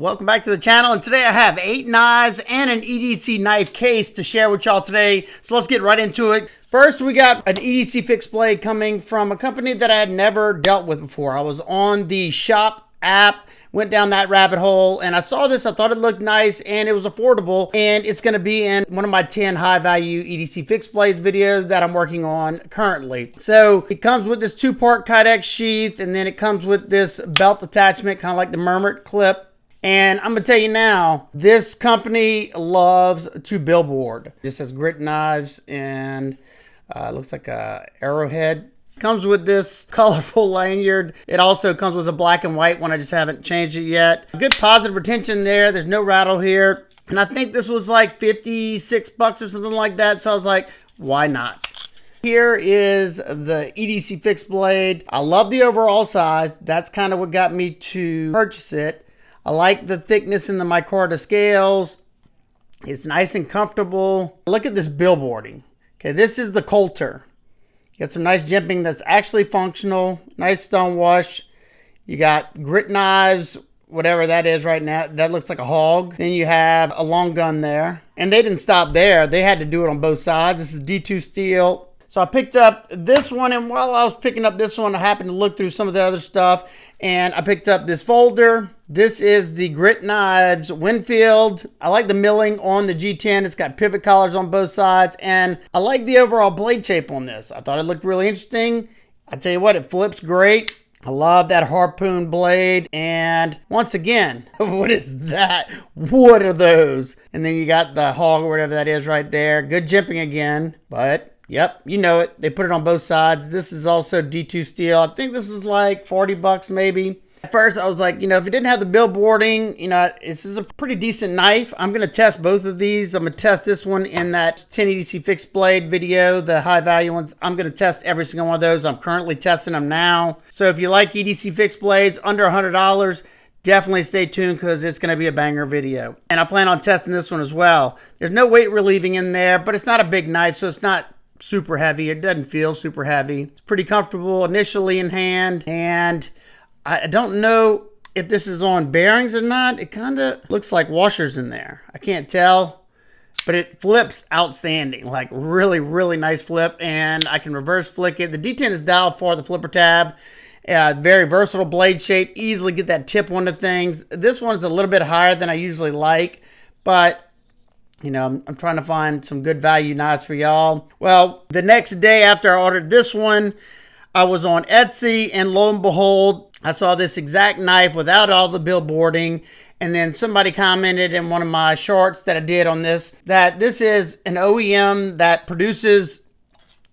Welcome back to the channel, and today I have 8 knives and an EDC knife case to share with y'all today. So let's get right into it. First, we got an EDC Fixed Blade coming from a company that I had never dealt with before. I was on the shop app, went down that rabbit hole, and I saw this. I thought it looked nice and it was affordable, and it's going to be in one of my 10 high value EDC Fixed Blades videos that I'm working on currently. So it comes with this 2-part Kydex sheath, and then it comes with this belt attachment, kind of like the Mermit clip. And I'm gonna tell you now, this company loves to billboard. This has grit knives and looks like a arrowhead. Comes with this colorful lanyard. It also comes with a black and white one. I just haven't changed it yet. Good positive retention there. There's no rattle here. And I think this was like 56 bucks or something like that. So I was like, why not? Here is the EDC Fixed Blade. I love the overall size. That's kind of what got me to purchase it. I like the thickness in the micarta scales. It's nice and comfortable. Look at this billboarding. Okay, this is the Colter. You got some nice jimping that's actually functional. Nice stone wash. You got grit knives, whatever that is right now. That looks like a hog. Then you have a long gun there. And they didn't stop there. They had to do it on both sides. This is D2 steel. So I picked up this one, and while I was picking up this one, I happened to look through some of the other stuff, and I picked up this folder. This is the Grit Knives Winnfield. I like the milling on the G10. It's got pivot collars on both sides, and I like the overall blade shape on this. I thought it looked really interesting. I tell you what, it flips great. I love that harpoon blade, and once again, what is that? What are those? And then you got the hog or whatever that is right there. Good jimping again, but yep, you know it. They put it on both sides. This is also D2 steel. I think this was like 40 bucks maybe. At first, I was like, you know, if it didn't have the billboarding, you know, this is a pretty decent knife. I'm going to test both of these. I'm going to test this one in that 10 EDC Fixed Blade video, the high value ones. I'm going to test every single one of those. I'm currently testing them now. So if you like EDC Fixed Blades under $100, definitely stay tuned because it's going to be a banger video. And I plan on testing this one as well. There's no weight relieving in there, but it's not a big knife, so it's not super heavy. It doesn't feel super heavy. It's pretty comfortable initially in hand, and I don't know if this is on bearings or not. It kind of looks like washers in there. I can't tell, but it flips outstanding. Like really, really nice flip, and I can reverse flick it. The D10 is dialed for the flipper tab. Very versatile blade shape. Easily get that tip onto things. This one's a little bit higher than I usually like, but you know, I'm trying to find some good value knives for y'all. Well, the next day after I ordered this one, I was on Etsy, and lo and behold, I saw this exact knife without all the billboarding. And then somebody commented in one of my shorts that I did on this, that this is an OEM that produces,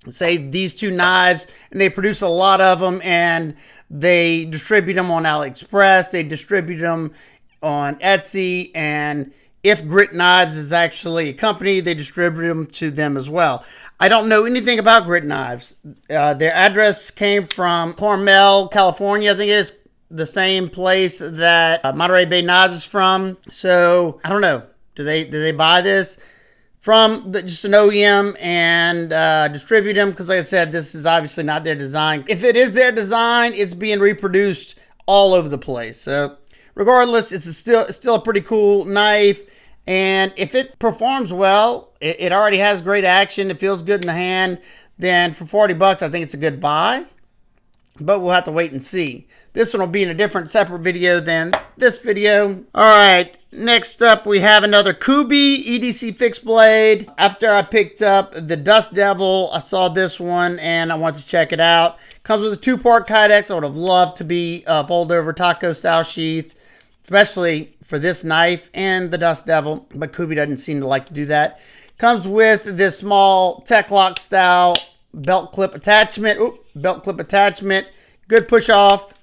say, these two knives, and they produce a lot of them, and they distribute them on AliExpress. They distribute them on Etsy, and if Grit Knives is actually a company, they distribute them to them as well. I don't know anything about Grit Knives. Their address came from Carmel, California. I think it is the same place that Monterey Bay Knives is from. So I don't know. Do they buy this from just an OEM and distribute them? Because like I said, this is obviously not their design. If it is their design, it's being reproduced all over the place. So regardless, it's still a pretty cool knife. And if it performs well, it already has great action, it feels good in the hand, then for 40 bucks, I think it's a good buy. But we'll have to wait and see. This one will be in a different separate video than this video. All right, next up we have another Kubey EDC Fixed Blade. After I picked up the Dust Devil, I saw this one and I wanted to check it out. Comes with a 2-part Kydex. I would have loved to be a fold over taco style sheath, especially for this knife and the Dust Devil, but Kubey doesn't seem to like to do that. Comes with this small Tech Lock style belt clip attachment. Ooh, belt clip attachment. Good push off.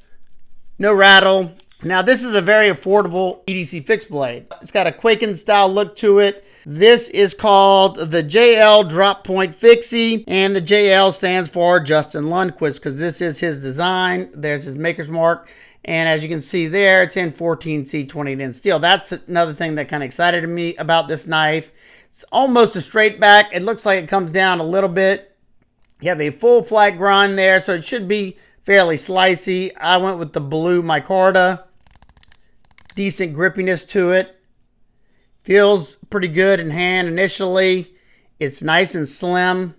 No rattle. Now this is a very affordable EDC Fixed Blade. It's got a Quaking style look to it. This is called the JL Drop Point Fixie, and the JL stands for Justin Lundquist because this is his design. There's his maker's mark. And as you can see there, it's in 14C 20-inch steel. That's another thing that kind of excited me about this knife. It's almost a straight back. It looks like it comes down a little bit. You have a full flat grind there, so it should be fairly slicey. I went with the blue micarta. decent grippiness to it. Feels pretty good in hand initially. It's nice and slim.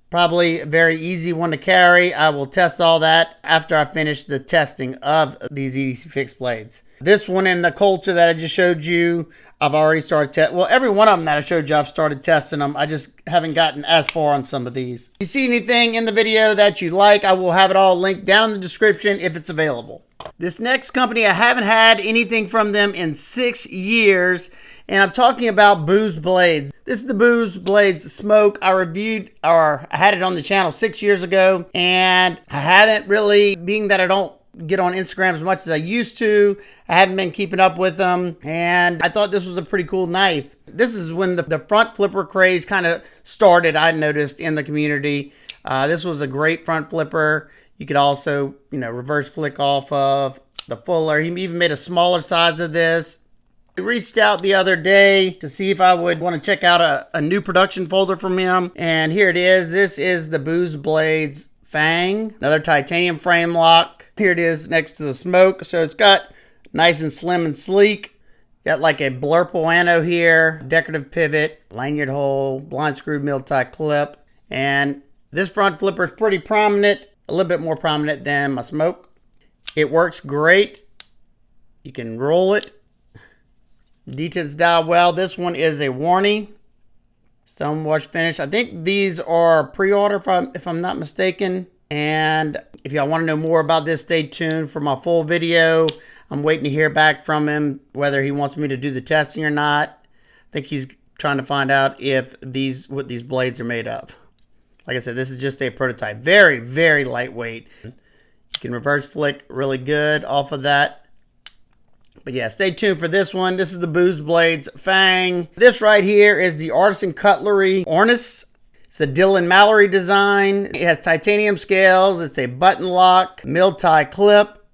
Probably a very easy one to carry. I will test all that after I finish the testing of these EDC Fixed Blades. This one and the Colter that I just showed you, I've already started testing. Well, every one of them that I showed you, I've started testing them. I just haven't gotten as far on some of these. If you see anything in the video that you like, I will have it all linked down in the description if it's available. This next company, I haven't had anything from them in 6 years, and I'm talking about Booz Blades. This is the Booz Blades Smoke. I reviewed, or I had it on the channel 6 years ago, and I haven't really, being that I don't get on Instagram as much as I used to, I haven't been keeping up with them, and I thought this was a pretty cool knife. This is when the front flipper craze kind of started, I noticed, in the community. This was a great front flipper. You could also, you know, reverse flick off of the fuller. He even made a smaller size of this. I reached out the other day to see if I would want to check out a new production folder from him. And here it is. This is the Booz Blades Fang. Another titanium frame lock. Here it is next to the smoke. So it's got nice and slim and sleek. Got like a blurple ano here. Decorative pivot. Lanyard hole. Blind screw mill tie clip. And this front flipper is pretty prominent. A little bit more prominent than my smoke. It works great. You can roll it. Detents dial well. This one is a Warney stonewash finish. I think these are pre-order if I'm not mistaken. And if y'all want to know more about this, stay tuned for my full video. I'm waiting to hear back from him whether he wants me to do the testing or not. I think he's trying to find out if what these blades are made of. Like I said, this is just a prototype. Very, very lightweight. You can reverse flick really good off of that. But yeah, stay tuned for this one. This is the Booz Blades Fang. This right here is the Artisan Cutlery Ornis. It's a Dylan Mallory design. It has titanium scales. It's a button lock, mill tie clip.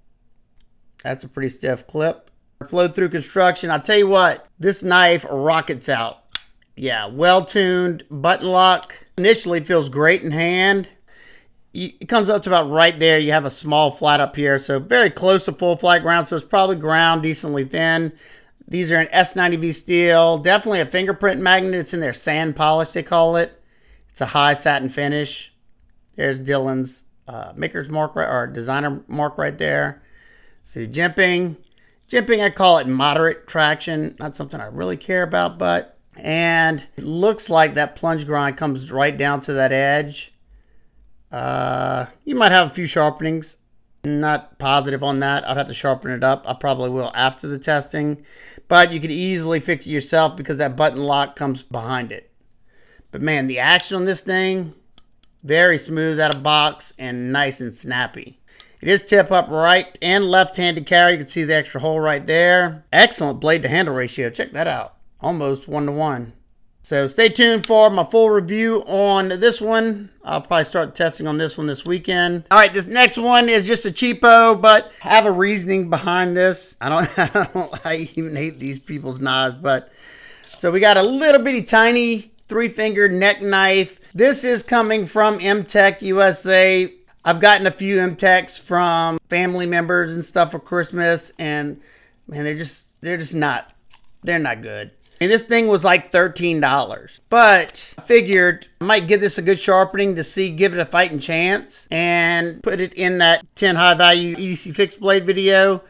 That's a pretty stiff clip. Flow through construction. I'll tell you what, this knife rockets out. Yeah, well-tuned button lock. Initially feels great in hand. It comes up to about right there. You have a small flat up here, so very close to full flat ground, so it's probably ground decently thin. These are an S90V steel. Definitely a fingerprint magnet. It's in their sand polish, they call it. It's a high satin finish. There's Dylan's maker's mark, or designer mark right there. See, jimping. Jimping, I call it moderate traction. Not something I really care about, but... And it looks like that plunge grind comes right down to that edge. You might have a few sharpenings. Not positive on that. I'd have to sharpen it up. I probably will after the testing. But you could easily fix it yourself because that button lock comes behind it. But man, the action on this thing, very smooth out of box and nice and snappy. It is tip up right and left-handed carry. You can see the extra hole right there. Excellent blade to handle ratio. Check that out. Almost 1-to-1. So stay tuned for my full review on this one. I'll probably start testing on this one this weekend. All right, this next one is just a cheapo, but have a reasoning behind this. I even hate these people's knives, but so we got a little bitty tiny 3-finger neck knife. This is coming from M-Tech USA. I've gotten a few M-Techs from family members and stuff for Christmas, and man, they're not good. And this thing was like $13. But I figured I might give this a good sharpening to give it a fighting chance. And put it in that 10 high value EDC Fixed Blade video.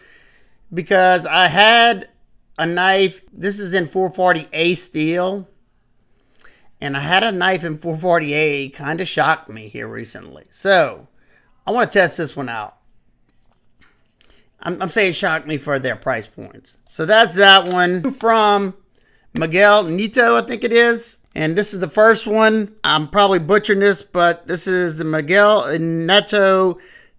Because I had a knife. This is in 440A steel. And I had a knife in 440A. Kind of shocked me here recently. So I want to test this one out. I'm saying shocked me for their price points. So that's that one from Miguel, Nieto, I think it is. And this is the first one. I'm probably butchering this, but this is the Miguel Nieto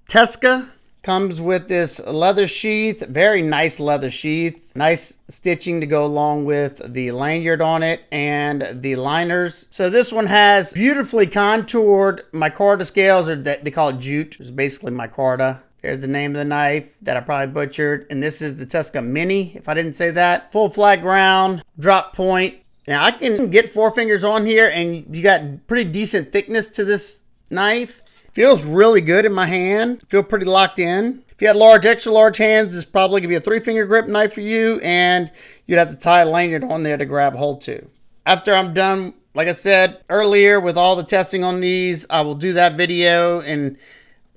Tesca. Comes with this leather sheath. Very nice leather sheath. Nice stitching to go along with the lanyard on it and the liners. So this one has beautifully contoured micarta scales, or they call it jute. It's basically micarta. There's the name of the knife that I probably butchered. And this is the Tesca Mini, if I didn't say that. Full flat ground, drop point. Now I can get 4 fingers on here and you got pretty decent thickness to this knife. Feels really good in my hand. Feel pretty locked in. If you had large, extra large hands, it's probably going to be a 3-finger grip knife for you, and you'd have to tie a lanyard on there to grab hold to. After I'm done, like I said earlier, with all the testing on these, I will do that video, and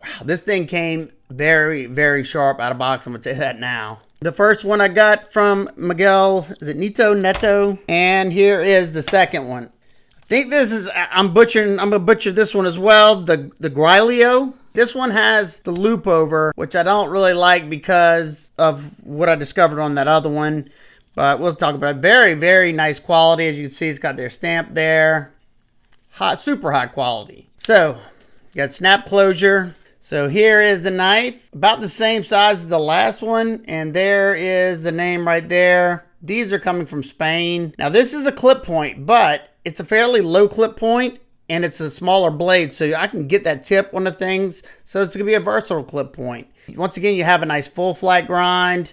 wow, this thing came very, very sharp out of box. I'm going to tell you that now. The first one I got from Miguel, is it Nieto? And here is the second one. I think this is, I'm going to butcher this one as well, the Grillo. This one has the loop over, which I don't really like because of what I discovered on that other one. But we'll talk about it. Very, very nice quality. As you can see, it's got their stamp there. Super high quality. So, you got snap closure. So here is the knife, about the same size as the last one, and there is the name right there. These are coming from Spain. Now this is a clip point, but it's a fairly low clip point, and it's a smaller blade, so I can get that tip on the things, so it's gonna be a versatile clip point. Once again, you have a nice full flat grind.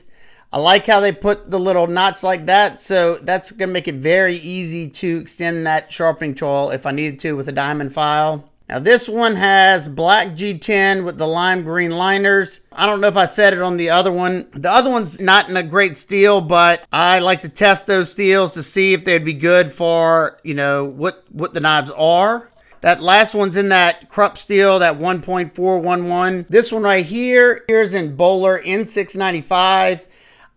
I like how they put the little notch like that, so that's gonna make it very easy to extend that sharpening choil if I needed to with a diamond file. Now this one has black G10 with the lime green liners. I don't know if I said it on the other one. The other one's not in a great steel, but I like to test those steels to see if they'd be good for, you know, what the knives are. That last one's in that Krupp steel, that 1.411. This one right here, here's in Bowler N695.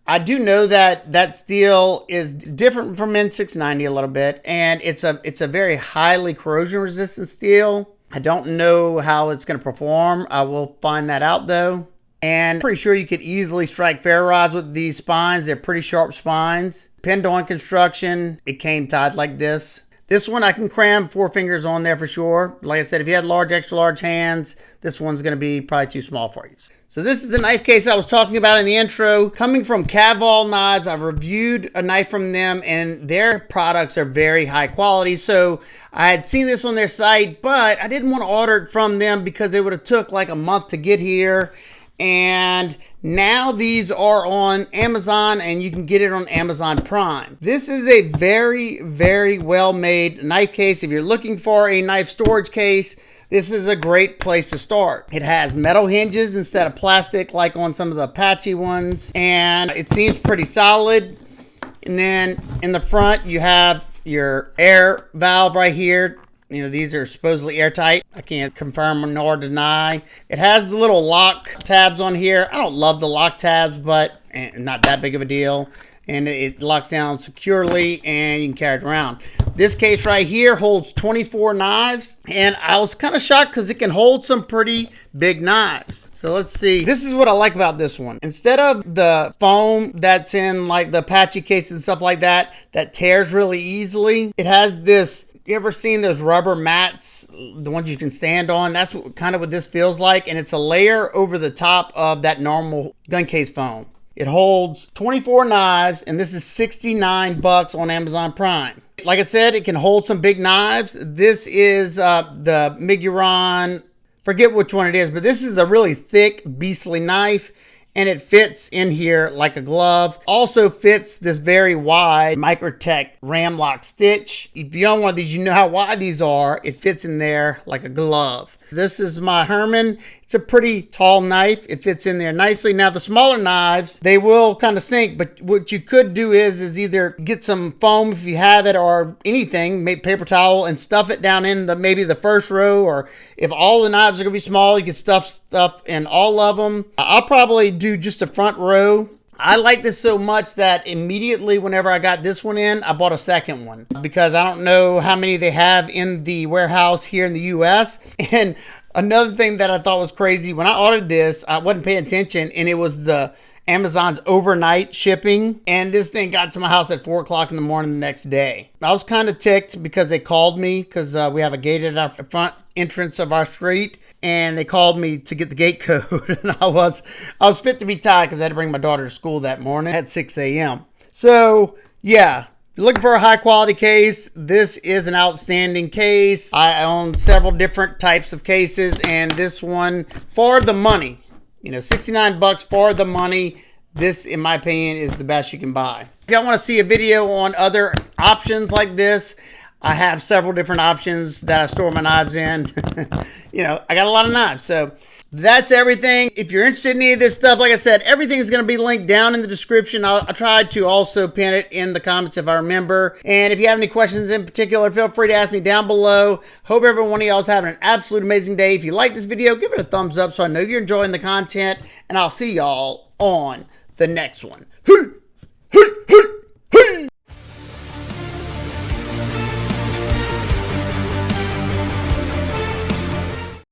I do know that that steel is different from N690 a little bit, and it's a very highly corrosion resistant steel. I don't know how it's going to perform. I will find that out though. And I'm pretty sure you could easily strike ferro rods with these spines. They're pretty sharp spines. Pinned on construction. It came tied like this. This one I can cram 4 fingers on there for sure. Like I said, if you had large, extra large hands, this one's going to be probably too small for you. So this is the knife case I was talking about in the intro. Coming from Cavol Knives, I've reviewed a knife from them, and their products are very high quality. So I had seen this on their site, but I didn't want to order it from them because it would have took like a month to get here. And now these are on Amazon, and you can get it on Amazon Prime. This is a very, very well made knife case. If you're looking for a knife storage case, this is a great place to start. It has metal hinges instead of plastic like on some of the Apache ones, and it seems pretty solid. And then in the front you have your air valve right here. You know, these are supposedly airtight. I can't confirm nor deny. It has the little lock tabs on here. I don't love the lock tabs, but not that big of a deal. And it locks down securely, and you can carry it around. This case right here holds 24 knives, and I was kind of shocked because it can hold some pretty big knives. So let's see. This is what I like about this one. Instead of the foam that's in like the Apache cases and stuff like that, that tears really easily, it has this. You ever seen those rubber mats, the ones you can stand on? That's kind of what this feels like, and it's a layer over the top of that normal gun case foam. It holds 24 knives, and this is $69 on Amazon Prime. Like I said, it can hold some big knives. This is the Miguel, forget which one it is, but this is a really thick, beastly knife, and it fits in here like a glove. Also fits this very wide Microtech ram lock stitch. If you own one of these, you know how wide these are. It fits in there like a glove. This is my Herman. It's a pretty tall knife. It fits in there nicely. Now the smaller knives, they will kind of sink, but what you could do is either get some foam if you have it, or anything, make paper towel and stuff it down in maybe the first row, or if all the knives are gonna be small, you can stuff stuff in all of them. I'll probably do just a front row. I like this so much that immediately whenever I got this one in, I bought a second one because I don't know how many they have in the warehouse here in the US. And another thing that I thought was crazy, when I ordered this, I wasn't paying attention, and it was the Amazon's overnight shipping, and this thing got to my house at 4 o'clock in the morning the next day. I was kind of ticked because they called me because we have a gate at our front entrance of our street, and they called me to get the gate code. And I was fit to be tied because I had to bring my daughter to school that morning at 6 a.m. So yeah, you're looking for a high quality case, this is an outstanding case. I own several different types of cases, and this one, for the money, you know, $69 for the money, this in my opinion is the best you can buy. If y'all want to see a video on other options like this, I have several different options that I store my knives in. You know, I got a lot of knives, so That's everything. If you're interested in any of this stuff, like I said, everything's going to be linked down in the description. I tried to also pin it in the comments if I remember. And if you have any questions in particular, feel free to ask me down below. Hope every one of y'all is having an absolute amazing day. If you like this video, give it a thumbs up so I know you're enjoying the content. And I'll see y'all on the next one.